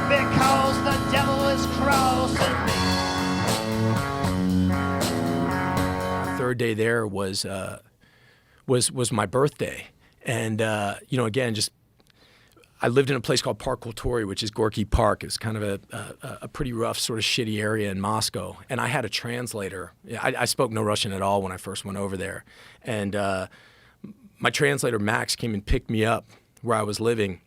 because the devil is crossing me. Third day there was my birthday, and again, just I lived in a place called Park Kultury, which is Gorky Park. It's kind of a pretty rough, sort of shitty area in Moscow, and I had a translator. I spoke no Russian at all when I first went over there, and my translator Max came and picked me up where I was living.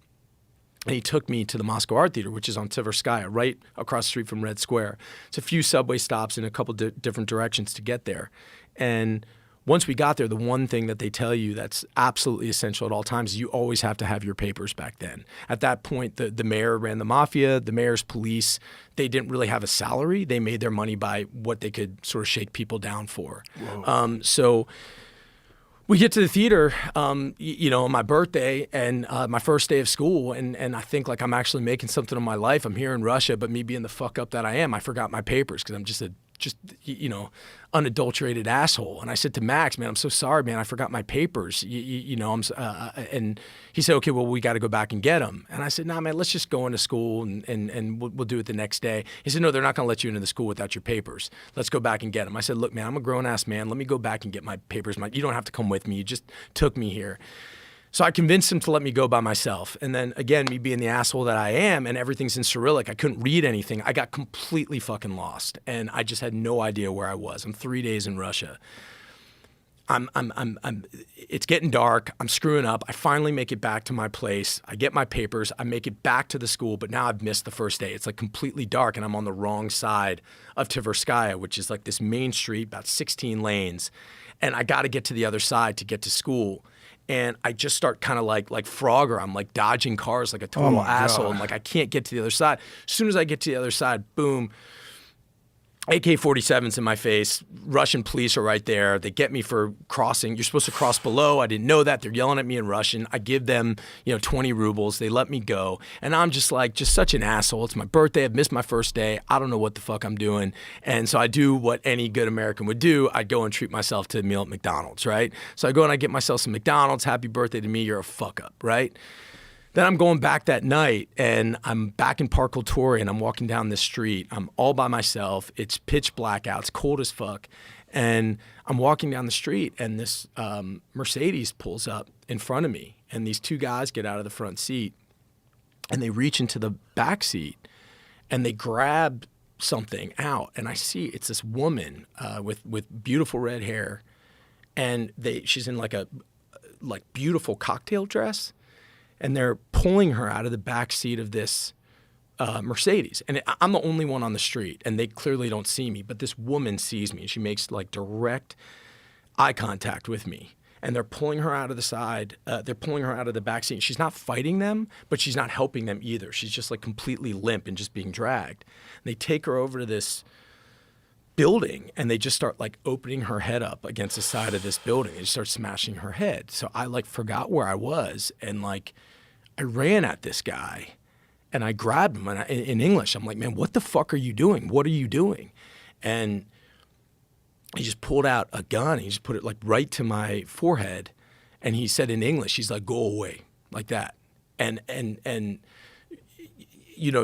And he took me to the Moscow Art Theater, which is on Tverskaya, right across the street from Red Square. It's a few subway stops in a couple different directions to get there. And once we got there, the one thing that they tell you that's absolutely essential at all times is you always have to have your papers back then. At that point, the mayor ran the mafia, the mayor's police. They didn't really have a salary. They made their money by what they could sort of shake people down for. So we get to the theater, on my birthday and my first day of school, and I think like I'm actually making something of my life. I'm here in Russia, but me being the fuck up that I am, I forgot my papers because I'm just unadulterated asshole. And I said to Max, man, I'm so sorry, man, I forgot my papers. And he said, okay, well, we got to go back and get them. And I said, nah, man, let's just go into school and we'll do it the next day. He said, no, they're not going to let you into the school without your papers. Let's go back and get them. I said, look, man, I'm a grown ass man. Let me go back and get my papers. You don't have to come with me. You just took me here. So I convinced him to let me go by myself. And then again, me being the asshole that I am, and everything's in Cyrillic, I couldn't read anything. I got completely fucking lost, and I just had no idea where I was. I'm 3 days in Russia. It's getting dark. I'm screwing up. I finally make it back to my place. I get my papers. I make it back to the school, but now I've missed the first day. It's like completely dark, and I'm on the wrong side of Tverskaya, which is like this main street, about 16 lanes, and I got to get to the other side to get to school. And I just start kind of like Frogger. I'm like dodging cars like a total asshole. And like I can't get to the other side. As soon as I get to the other side, boom, AK-47s in my face. Russian police are right there. They get me for crossing. You're supposed to cross below. I didn't know that. They're yelling at me in Russian. I give them, 20 rubles. They let me go. And I'm just such an asshole. It's my birthday. I've missed my first day. I don't know what the fuck I'm doing. And so I do what any good American would do. I go and treat myself to a meal at McDonald's, right? So I go and I get myself some McDonald's. Happy birthday to me. You're a fuck up, right? Then I'm going back that night, and I'm back in Park Kultury, and I'm walking down this street. I'm all by myself. It's pitch black out. It's cold as fuck. And I'm walking down the street, and this Mercedes pulls up in front of me, and these two guys get out of the front seat, and they reach into the back seat, and they grab something out, and I see it's this woman with beautiful red hair, and she's in like a beautiful cocktail dress. And they're pulling her out of the back seat of this Mercedes. And I'm the only one on the street, and they clearly don't see me. But this woman sees me, and she makes like direct eye contact with me. And they're pulling her out of the side. They're pulling her out of the back seat. She's not fighting them, but she's not helping them either. She's just like completely limp and just being dragged. And they take her over to this building, and they just start like opening her head up against the side of this building. They just start smashing her head. So I like forgot where I was, and like I ran at this guy, and I grabbed him, and in English, I'm like, man, what the fuck are you doing? What are you doing? And he just pulled out a gun. He just put it like right to my forehead, and he said in English, he's like, go away, like that. And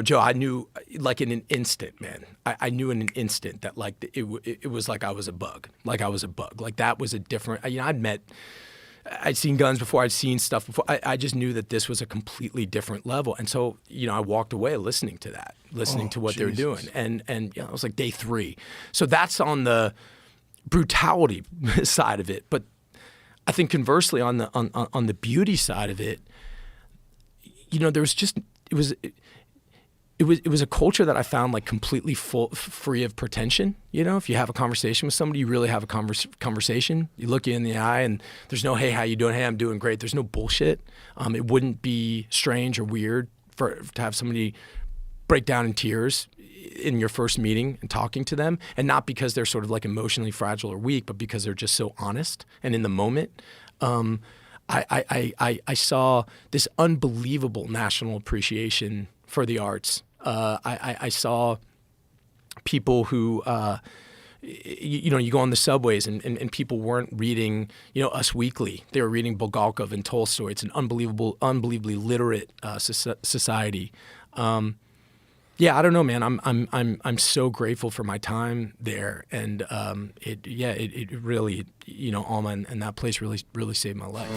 Joe, I knew like in an instant, man. I knew in an instant that like it was like I was a bug. Like I was a bug. Like that was a different. I'd seen guns before. I'd seen stuff before. I just knew that this was a completely different level. And so I walked away listening to that, to what they were doing. And it was like day 3. So that's on the brutality side of it. But I think conversely on the beauty side of it, there was just it was a culture that I found like completely free of pretension. If you have a conversation with somebody, you really have a conversation. You look you in the eye, and there's no, hey, how you doing? Hey, I'm doing great. There's no bullshit. It wouldn't be strange or weird to have somebody break down in tears in your first meeting and talking to them, and not because they're sort of like emotionally fragile or weak, but because they're just so honest and in the moment. I saw this unbelievable national appreciation for the arts. I saw people who, you go on the subways and people weren't reading, Us Weekly. They were reading Bulgakov and Tolstoy. It's an unbelievably literate society. Yeah, I don't know, man. I'm so grateful for my time there, and it really, Alma and that place really saved my life.